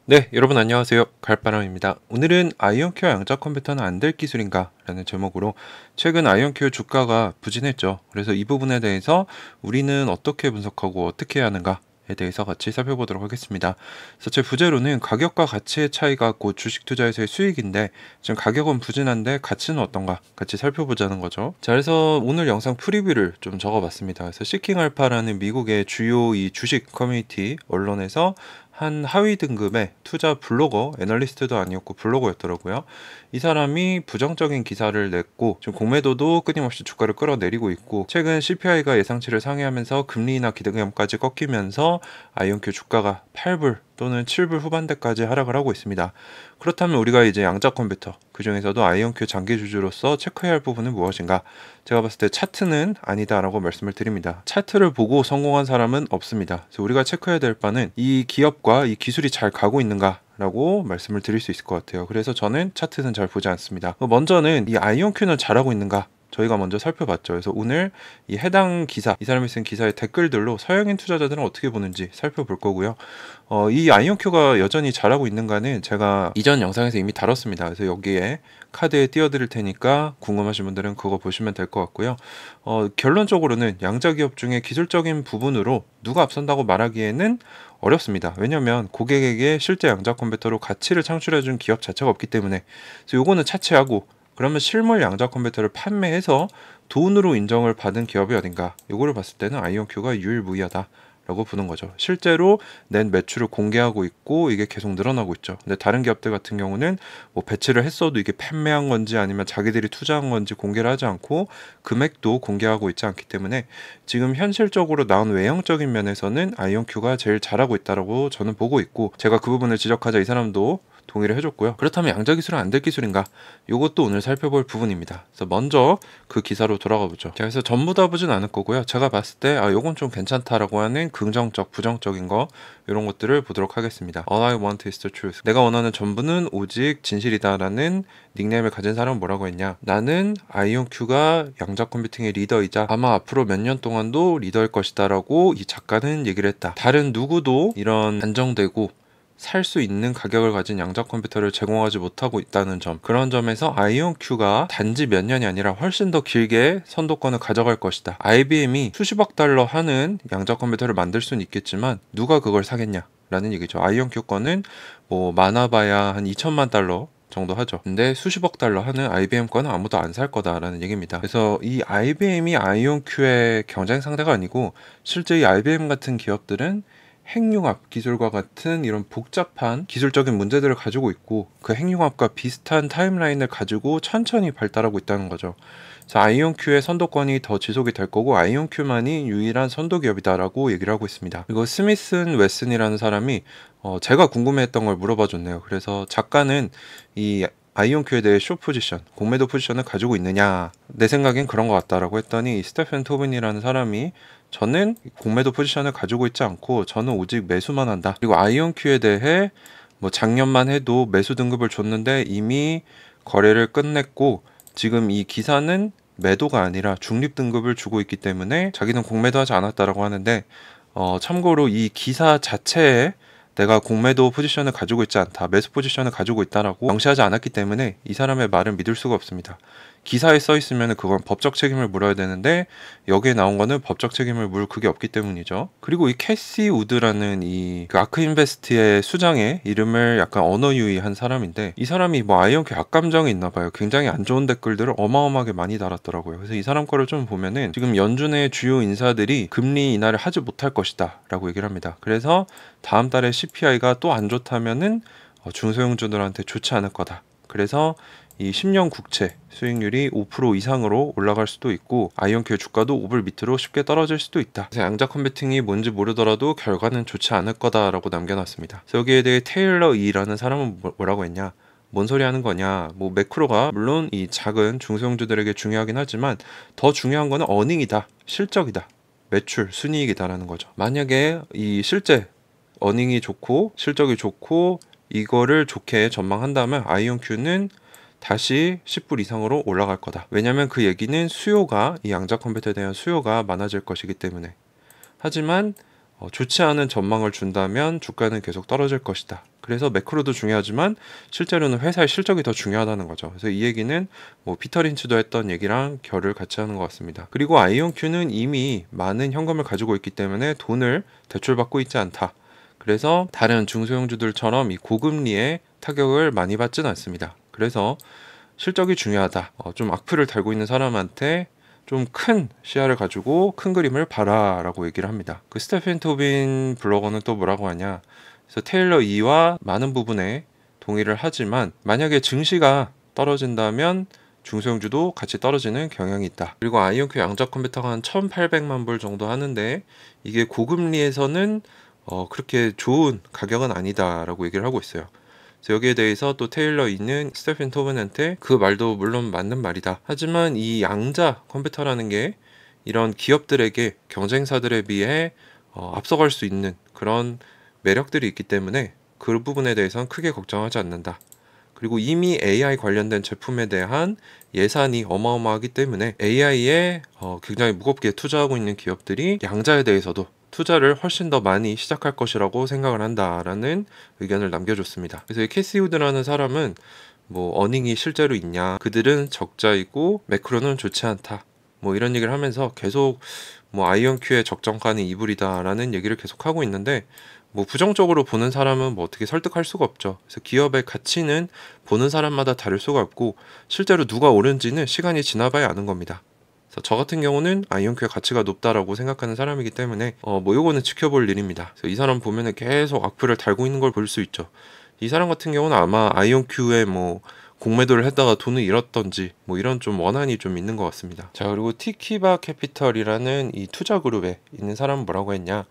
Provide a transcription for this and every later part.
네, 여러분 안녕하세요. 갈바람입니다. 오늘은 아이온큐어 양자 컴퓨터는 안 될 기술인가? 라는 제목으로 최근 아이온큐어 주가가 부진했죠. 그래서 이 부분에 대해서 우리는 어떻게 분석하고 어떻게 해야 하는가? 에 대해서 같이 살펴보도록 하겠습니다. 그래서 제 부제로는 가격과 가치의 차이가 곧 주식 투자에서의 수익인데 지금 가격은 부진한데 가치는 어떤가 같이 살펴보자는 거죠. 자, 그래서 오늘 영상 프리뷰를 좀 적어봤습니다. 그래서 시킹알파라는 미국의 주요 이 주식 커뮤니티 언론에서 한 하위 등급의 투자 블로거, 애널리스트도 아니었고 블로거였더라고요. 이 사람이 부정적인 기사를 냈고 지금 공매도도 끊임없이 주가를 끌어내리고 있고 최근 CPI가 예상치를 상회하면서 금리나 기대감까지 꺾이면서 아이온큐 주가가 8불 또는 7불 후반대까지 하락을 하고 있습니다. 그렇다면 우리가 이제 양자 컴퓨터 그 중에서도 아이온큐 장기 주주로서 체크해야 할 부분은 무엇인가? 제가 봤을 때 차트는 아니다라고 말씀을 드립니다. 차트를 보고 성공한 사람은 없습니다. 그래서 우리가 체크해야 될 바는 이 기업과 이 기술이 잘 가고 있는가? 라고 말씀을 드릴 수 있을 것 같아요. 그래서 저는 차트는 잘 보지 않습니다. 먼저는 이 아이온큐는 잘하고 있는가? 저희가 먼저 살펴봤죠. 그래서 오늘 이 해당 기사, 이 사람이 쓴 기사의 댓글들로 서양인 투자자들은 어떻게 보는지 살펴볼 거고요. 이 아이온큐가 여전히 잘하고 있는가는 제가 이전 영상에서 이미 다뤘습니다. 그래서 여기에 카드에 띄워드릴 테니까 궁금하신 분들은 그거 보시면 될 것 같고요. 결론적으로는 양자 기업 중에 기술적인 부분으로 누가 앞선다고 말하기에는 어렵습니다. 왜냐면 고객에게 실제 양자 컴퓨터로 가치를 창출해준 기업 자체가 없기 때문에. 그래서 요거는 차치하고 그러면 실물 양자 컴퓨터를 판매해서 돈으로 인정을 받은 기업이 어딘가? 요거를 봤을 때는 아이온큐가 유일무이하다. 라고 보는 거죠. 실제로 낸 매출을 공개하고 있고 이게 계속 늘어나고 있죠. 근데 다른 기업들 같은 경우는 뭐 배치를 했어도 이게 판매한 건지 아니면 자기들이 투자한 건지 공개를 하지 않고 금액도 공개하고 있지 않기 때문에 지금 현실적으로 나온 외형적인 면에서는 아이온큐가 제일 잘하고 있다라고 저는 보고 있고 제가 그 부분을 지적하자 이 사람도 동의를 해줬고요. 그렇다면 양자 기술은 안 될 기술인가? 이것도 오늘 살펴볼 부분입니다. 그래서 먼저 그 기사로 돌아가 보죠. 자, 그래서 전부 다 보진 않을 거고요. 제가 봤을 때 요건 좀 괜찮다라고 하는 긍정적, 부정적인 거 이런 것들을 보도록 하겠습니다. All I want is the truth. 내가 원하는 전부는 오직 진실이다라는 닉네임을 가진 사람은 뭐라고 했냐? 나는 아이온큐가 양자 컴퓨팅의 리더이자 아마 앞으로 몇 년 동안도 리더일 것이다라고 이 작가는 얘기를 했다. 다른 누구도 이런 안정되고 살 수 있는 가격을 가진 양자 컴퓨터를 제공하지 못하고 있다는 점, 그런 점에서 아이온큐가 단지 몇 년이 아니라 훨씬 더 길게 선도권을 가져갈 것이다. IBM이 수십억 달러 하는 양자 컴퓨터를 만들 수는 있겠지만 누가 그걸 사겠냐 라는 얘기죠. 아이온큐 거는 뭐 많아봐야 한 2천만 달러 정도 하죠. 근데 수십억 달러 하는 IBM 거는 아무도 안 살 거다라는 얘기입니다. 그래서 이 IBM이 아이온큐의 경쟁 상대가 아니고 실제 이 IBM 같은 기업들은 핵융합 기술과 같은 이런 복잡한 기술적인 문제들을 가지고 있고 그 핵융합과 비슷한 타임라인을 가지고 천천히 발달하고 있다는 거죠. 그래서 아이온큐의 선도권이 더 지속이 될 거고 아이온큐만이 유일한 선도 기업이다라고 얘기를 하고 있습니다. 그리고 스미슨 웨슨이라는 사람이 제가 궁금해했던 걸 물어봐 줬네요. 그래서 작가는 이 아이온큐에 대해 숏 포지션, 공매도 포지션을 가지고 있느냐? 내 생각엔 그런 것 같다라고 했더니 스테픈 토빈이라는 사람이 저는 공매도 포지션을 가지고 있지 않고 저는 오직 매수만 한다. 그리고 아이온큐에 대해 뭐 작년만 해도 매수 등급을 줬는데 이미 거래를 끝냈고 지금 이 기사는 매도가 아니라 중립 등급을 주고 있기 때문에 자기는 공매도 하지 않았다라고 하는데 참고로 이 기사 자체에 내가 공매도 포지션을 가지고 있지 않다, 매수 포지션을 가지고 있다라고 명시하지 않았기 때문에 이 사람의 말은 믿을 수가 없습니다. 기사에 써 있으면 그건 법적 책임을 물어야 되는데 여기에 나온 거는 법적 책임을 물 그게 없기 때문이죠. 그리고 이 캐시 우드라는 그 아크인베스트의 수장의 이름을 약간 언어 유희한 사람인데 이 사람이 뭐 아이온큐 악감정이 있나 봐요. 굉장히 안 좋은 댓글들을 어마어마하게 많이 달았더라고요. 그래서 이 사람 거를 좀 보면은 지금 연준의 주요 인사들이 금리 인하를 하지 못할 것이다 라고 얘기를 합니다. 그래서 다음 달에 CPI가 또 안 좋다면은 중소형주들한테 좋지 않을 거다. 그래서 이 10년 국채 수익률이 5% 이상으로 올라갈 수도 있고 아이온큐의 주가도 5불 밑으로 쉽게 떨어질 수도 있다. 그래서 양자 컴퓨팅이 뭔지 모르더라도 결과는 좋지 않을 거다라고 남겨놨습니다. 그래서 여기에 대해 테일러 이라는 사람은 뭐라고 했냐? 뭔 소리 하는 거냐? 뭐 매크로가 물론 이 작은 중소형주들에게 중요하긴 하지만 더 중요한 거는 어닝이다, 실적이다, 매출, 순이익이다라는 거죠. 만약에 이 실제 어닝이 좋고 실적이 좋고 이거를 좋게 전망한다면 아이온큐는 다시 10불 이상으로 올라갈 거다. 왜냐면 그 얘기는 수요가 이 양자 컴퓨터에 대한 수요가 많아질 것이기 때문에. 하지만 좋지 않은 전망을 준다면 주가는 계속 떨어질 것이다. 그래서 매크로도 중요하지만 실제로는 회사의 실적이 더 중요하다는 거죠. 그래서 이 얘기는 뭐 피터 린치도 했던 얘기랑 결을 같이 하는 것 같습니다. 그리고 아이온큐는 이미 많은 현금을 가지고 있기 때문에 돈을 대출받고 있지 않다. 그래서 다른 중소형주들처럼 이 고금리에 타격을 많이 받지는 않습니다. 그래서 실적이 중요하다. 좀 악플을 달고 있는 사람한테 좀 큰 시야를 가지고 큰 그림을 봐라라고 얘기를 합니다. 그 스테픈 토빈 블로거는 또 뭐라고 하냐. 그래서 테일러 이와 많은 부분에 동의를 하지만 만약에 증시가 떨어진다면 중소형주도 같이 떨어지는 경향이 있다. 그리고 아이온큐 양자 컴퓨터가 한 1,800만 불 정도 하는데 이게 고금리에서는 그렇게 좋은 가격은 아니다라고 얘기를 하고 있어요. 그래서 여기에 대해서 또 테일러 이는 스테픈 토벤한테 그 말도 물론 맞는 말이다. 하지만 이 양자 컴퓨터라는 게 이런 기업들에게 경쟁사들에 비해 앞서갈 수 있는 그런 매력들이 있기 때문에 그 부분에 대해서는 크게 걱정하지 않는다. 그리고 이미 AI 관련된 제품에 대한 예산이 어마어마하기 때문에 AI에 굉장히 무겁게 투자하고 있는 기업들이 양자에 대해서도 투자를 훨씬 더 많이 시작할 것이라고 생각을 한다라는 의견을 남겨줬습니다. 그래서 이 캐시 우드라는 사람은 뭐 어닝이 실제로 있냐, 그들은 적자이고 매크로는 좋지 않다, 뭐 이런 얘기를 하면서 계속 뭐 아이온큐의 적정가는 이불이다라는 얘기를 계속 하고 있는데 뭐 부정적으로 보는 사람은 뭐 어떻게 설득할 수가 없죠. 그래서 기업의 가치는 보는 사람마다 다를 수가 없고 실제로 누가 옳은지는 시간이 지나봐야 아는 겁니다. 그래서 저 같은 경우는 아이온큐의 가치가 높다라고 생각하는 사람이기 때문에 뭐 요거는 지켜볼 일입니다. 그래서 이 사람 보면은 계속 악플을 달고 있는 걸 볼 수 있죠. 이 사람 같은 경우는 아마 아이온큐에 뭐 공매도를 했다가 돈을 잃었던지 뭐 이런 좀 원한이 좀 있는 것 같습니다. 자, 그리고 티키바 캐피털이라는 이 투자 그룹에 있는 사람은 뭐라고 했냐.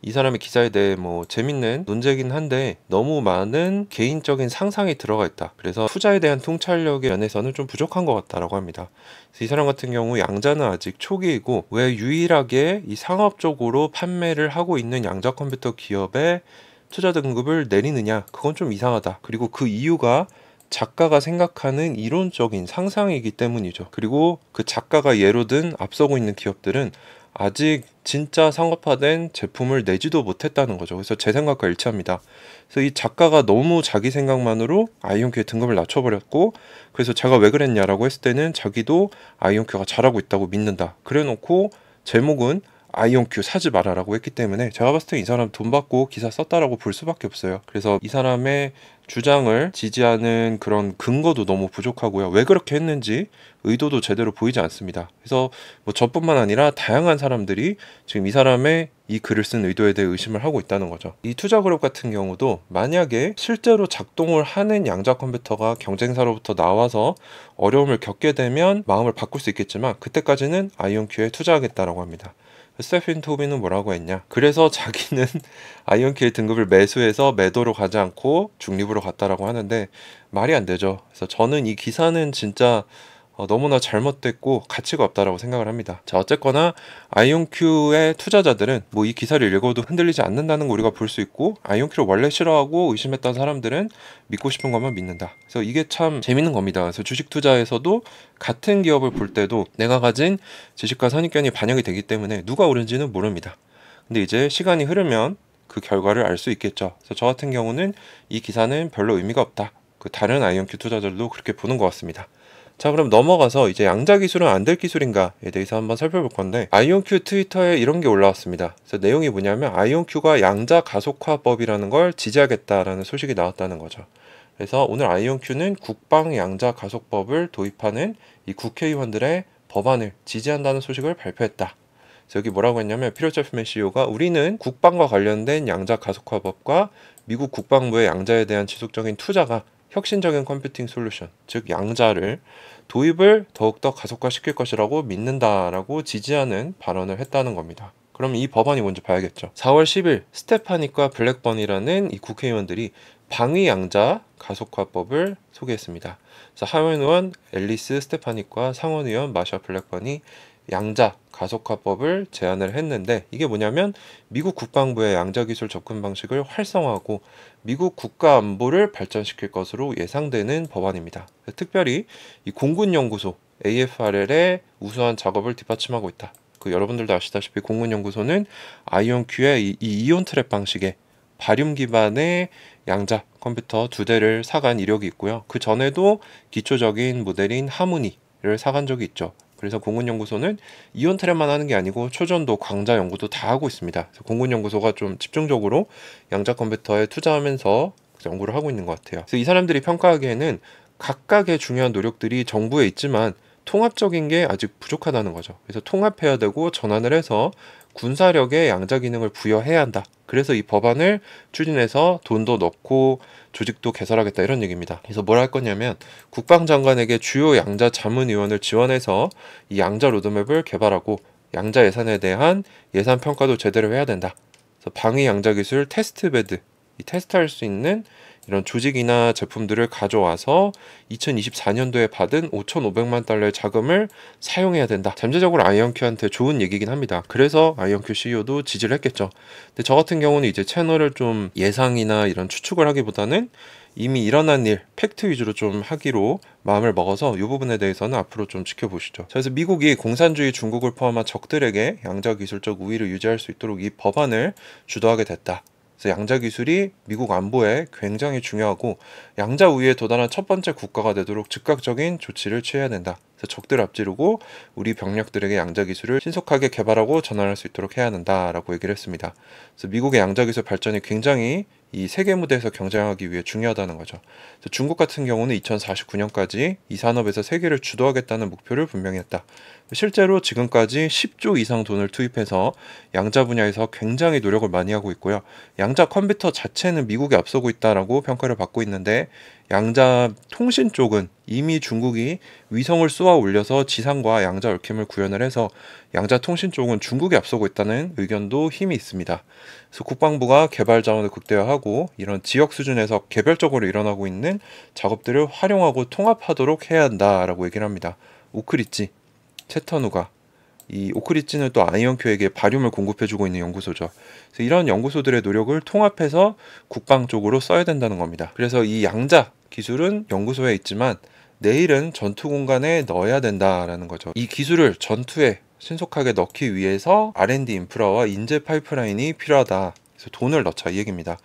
이 사람의 기사에 대해 뭐 재밌는 논제긴 한데 너무 많은 개인적인 상상이 들어가 있다. 그래서 투자에 대한 통찰력의 면에서는 좀 부족한 것 같다라고 합니다. 그래서 이 사람 같은 경우 양자는 아직 초기이고 왜 유일하게 이 상업적으로 판매를 하고 있는 양자 컴퓨터 기업의 투자 등급을 내리느냐, 그건 좀 이상하다. 그리고 그 이유가 작가가 생각하는 이론적인 상상이기 때문이죠. 그리고 그 작가가 예로 든 앞서고 있는 기업들은 아직 진짜 상업화된 제품을 내지도 못했다는 거죠. 그래서 제 생각과 일치합니다. 그래서 이 작가가 너무 자기 생각만으로 아이온큐의 등급을 낮춰버렸고, 그래서 제가 왜 그랬냐라고 했을 때는 자기도 아이온큐가 잘하고 있다고 믿는다. 그래놓고 제목은 아이온큐 사지 마라라고 했기 때문에 제가 봤을 때 이 사람 돈 받고 기사 썼다라고 볼 수밖에 없어요. 그래서 이 사람의 주장을 지지하는 그런 근거도 너무 부족하고요. 왜 그렇게 했는지 의도도 제대로 보이지 않습니다. 그래서 뭐 저뿐만 아니라 다양한 사람들이 지금 이 사람의 이 글을 쓴 의도에 대해 의심을 하고 있다는 거죠. 이 투자 그룹 같은 경우도 만약에 실제로 작동을 하는 양자 컴퓨터가 경쟁사로부터 나와서 어려움을 겪게 되면 마음을 바꿀 수 있겠지만 그때까지는 아이온큐에 투자하겠다라고 합니다. 스테픈 토비는 뭐라고 했냐. 그래서 자기는 아이온큐의 등급을 매수해서 매도로 가지 않고 중립으로 갔다라고 하는데 말이 안 되죠. 그래서 저는 이 기사는 진짜 너무나 잘못됐고 가치가 없다라고 생각을 합니다. 자, 어쨌거나 아이온큐의 투자자들은 뭐 이 기사를 읽어도 흔들리지 않는다는 거 우리가 볼 수 있고, 아이온큐를 원래 싫어하고 의심했던 사람들은 믿고 싶은 것만 믿는다. 그래서 이게 참 재밌는 겁니다. 그래서 주식 투자에서도 같은 기업을 볼 때도 내가 가진 지식과 선입견이 반영이 되기 때문에 누가 옳은지는 모릅니다. 근데 이제 시간이 흐르면 그 결과를 알 수 있겠죠. 그래서 저 같은 경우는 이 기사는 별로 의미가 없다. 그 다른 아이온큐 투자자들도 그렇게 보는 것 같습니다. 자, 그럼 넘어가서 이제 양자 기술은 안 될 기술인가에 대해서 한번 살펴볼 건데, 아이온큐 트위터에 이런 게 올라왔습니다. 그래서 내용이 뭐냐면 아이온큐가 양자 가속화법이라는 걸 지지하겠다라는 소식이 나왔다는 거죠. 그래서 오늘 아이온큐는 국방 양자 가속법을 도입하는 이 국회의원들의 법안을 지지한다는 소식을 발표했다. 그래서 여기 뭐라고 했냐면 피터제프맨 CEO가 우리는 국방과 관련된 양자 가속화법과 미국 국방부의 양자에 대한 지속적인 투자가 혁신적인 컴퓨팅 솔루션, 즉 양자를 도입을 더욱더 가속화시킬 것이라고 믿는다라고 지지하는 발언을 했다는 겁니다. 그럼 이 법안이 뭔지 봐야겠죠. 4월 10일 스테파닉과 블랙번이라는 이 국회의원들이 방위 양자 가속화법을 소개했습니다. 그래서 하원 의원 앨리스 스테파닉과 상원 의원 마샤 블랙번이 양자 가속화법을 제안을 했는데, 이게 뭐냐면 미국 국방부의 양자 기술 접근 방식을 활성화하고 미국 국가 안보를 발전시킬 것으로 예상되는 법안입니다. 특별히 이 공군연구소 AFRL의 우수한 작업을 뒷받침하고 있다. 여러분들도 아시다시피 공군연구소는 아이온큐의 이 이온 트랩 방식의 바륨 기반의 양자 컴퓨터 2대를 사간 이력이 있고요. 그 전에도 기초적인 모델인 하모니를 사간 적이 있죠. 그래서 공군연구소는 이온 트랩만 하는 게 아니고 초전도, 광자 연구도 다 하고 있습니다. 그래서 공군연구소가 좀 집중적으로 양자 컴퓨터에 투자하면서 연구를 하고 있는 것 같아요. 그래서 이 사람들이 평가하기에는 각각의 중요한 노력들이 정부에 있지만 통합적인 게 아직 부족하다는 거죠. 그래서 통합해야 되고 전환을 해서 군사력에 양자 기능을 부여해야 한다. 그래서 이 법안을 추진해서 돈도 넣고 조직도 개설하겠다 이런 얘기입니다. 그래서 뭘 할 거냐면 국방장관에게 주요 양자 자문위원을 지원해서 이 양자 로드맵을 개발하고 양자 예산에 대한 예산 평가도 제대로 해야 된다. 그래서 방위 양자 기술 테스트베드, 이 테스트할 수 있는 이런 조직이나 제품들을 가져와서 2024년도에 받은 5,500만 달러의 자금을 사용해야 된다. 잠재적으로 아이언큐한테 좋은 얘기긴 합니다. 그래서 아이언큐 CEO도 지지를 했겠죠. 근데 저 같은 경우는 이제 채널을 좀 예상이나 이런 추측을 하기보다는 이미 일어난 일, 팩트 위주로 좀 하기로 마음을 먹어서 이 부분에 대해서는 앞으로 좀 지켜보시죠. 그래서 미국이 공산주의 중국을 포함한 적들에게 양자 기술적 우위를 유지할 수 있도록 이 법안을 주도하게 됐다. 그래서 양자 기술이 미국 안보에 굉장히 중요하고 양자 우위에 도달한 첫 번째 국가가 되도록 즉각적인 조치를 취해야 된다. 그래서 적들을 앞지르고 우리 병력들에게 양자 기술을 신속하게 개발하고 전환할 수 있도록 해야 한다라고 얘기를 했습니다. 그래서 미국의 양자 기술 발전이 굉장히 이 세계 무대에서 경쟁하기 위해 중요하다는 거죠. 그래서 중국 같은 경우는 2049년까지 이 산업에서 세계를 주도하겠다는 목표를 분명히 했다. 실제로 지금까지 10조 이상 돈을 투입해서 양자 분야에서 굉장히 노력을 많이 하고 있고요. 양자 컴퓨터 자체는 미국이 앞서고 있다라고 평가를 받고 있는데 양자 통신 쪽은 이미 중국이 위성을 쏘아 올려서 지상과 양자 얽힘을 구현을 해서 양자 통신 쪽은 중국이 앞서고 있다는 의견도 힘이 있습니다. 그래서 국방부가 개발 자원을 극대화하고 이런 지역 수준에서 개별적으로 일어나고 있는 작업들을 활용하고 통합하도록 해야 한다라고 얘기를 합니다. 오크리지, 채터누가 이 오크리지는 또 아이언큐에게 바륨을 공급해주고 있는 연구소죠. 그래서 이런 연구소들의 노력을 통합해서 국방 쪽으로 써야 된다는 겁니다. 그래서 이 양자 기술은 연구소에 있지만 내일은 전투 공간에 넣어야 된다라는 거죠. 이 기술을 전투에 신속하게 넣기 위해서 R&D 인프라와 인재 파이프라인이 필요하다. 그래서 돈을 넣자 이 얘기입니다.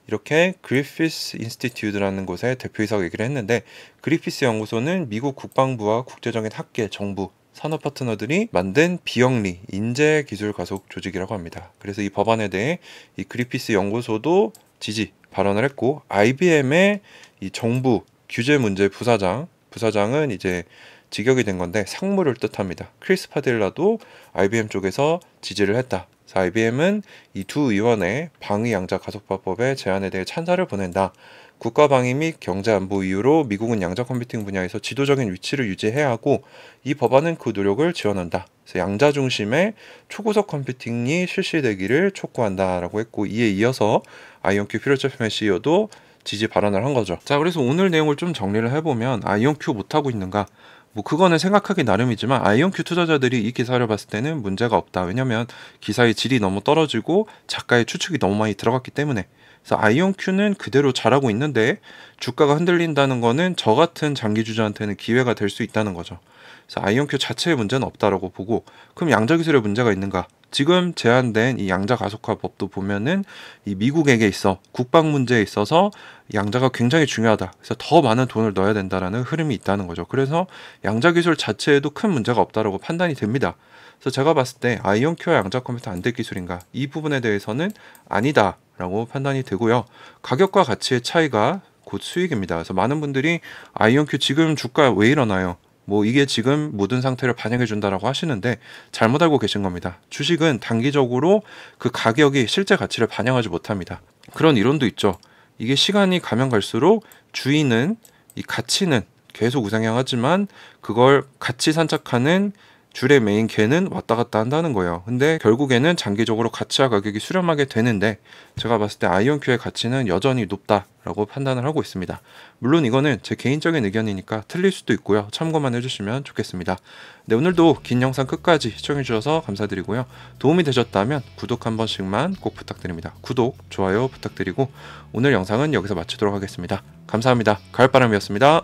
이렇게 그리피스 인스티튜트라는 곳에 대표이사가 얘기를 했는데 그리피스 연구소는 미국 국방부와 국제적인 학계, 정부, 산업 파트너들이 만든 비영리 인재 기술 가속 조직이라고 합니다. 그래서 이 법안에 대해 이 그리피스 연구소도 지지 발언을 했고 IBM의 이 정부 규제 문제 부사장은 이제 직역이 된 건데 상무를 뜻합니다. 크리스 파딜라도 IBM 쪽에서 지지를 했다. 그래서 IBM은 이 두 의원의 방위 양자 가속화법의 제안에 대해 찬사를 보낸다. 국가방위 및 경제안보 이유로 미국은 양자 컴퓨팅 분야에서 지도적인 위치를 유지해야 하고 이 법안은 그 노력을 지원한다. 그래서 양자 중심의 초고속 컴퓨팅이 실시되기를 촉구한다라고 했고 이에 이어서 아이온큐 퓨처플랜 CEO도 지지 발언을 한 거죠. 자, 그래서 오늘 내용을 좀 정리를 해보면 아이온큐 못하고 있는가? 뭐 그거는 생각하기 나름이지만 아이온큐 투자자들이 이 기사를 봤을 때는 문제가 없다. 왜냐면 기사의 질이 너무 떨어지고 작가의 추측이 너무 많이 들어갔기 때문에. 그래서 아이온큐는 그대로 잘하고 있는데 주가가 흔들린다는 거는 저 같은 장기 주주한테는 기회가 될 수 있다는 거죠. 그래서 아이온큐 자체의 문제는 없다라고 보고 그럼 양자 기술에 문제가 있는가? 지금 제안된 이 양자 가속화 법도 보면은 이 미국에게 있어 국방 문제에 있어서 양자가 굉장히 중요하다. 그래서 더 많은 돈을 넣어야 된다라는 흐름이 있다는 거죠. 그래서 양자 기술 자체에도 큰 문제가 없다라고 판단이 됩니다. 그래서 제가 봤을 때 아이온큐와 양자 컴퓨터 안될 기술인가? 이 부분에 대해서는 아니다라고 판단이 되고요. 가격과 가치의 차이가 곧 수익입니다. 그래서 많은 분들이 아이온큐 지금 주가 왜 이러나요? 뭐 이게 지금 모든 상태를 반영해 준다라고 하시는데 잘못 알고 계신 겁니다. 주식은 단기적으로 그 가격이 실제 가치를 반영하지 못합니다. 그런 이론도 있죠. 이게 시간이 가면 갈수록 주인은 이 가치는 계속 우상향하지만 그걸 같이 산책하는 줄의 메인 개는 왔다 갔다 한다는 거예요. 근데 결국에는 장기적으로 가치와 가격이 수렴하게 되는데 제가 봤을 때 아이온큐의 가치는 여전히 높다라고 판단을 하고 있습니다. 물론 이거는 제 개인적인 의견이니까 틀릴 수도 있고요. 참고만 해주시면 좋겠습니다. 네, 오늘도 긴 영상 끝까지 시청해주셔서 감사드리고요. 도움이 되셨다면 구독 한 번씩만 꼭 부탁드립니다. 구독, 좋아요 부탁드리고 오늘 영상은 여기서 마치도록 하겠습니다. 감사합니다. 가을바람이었습니다.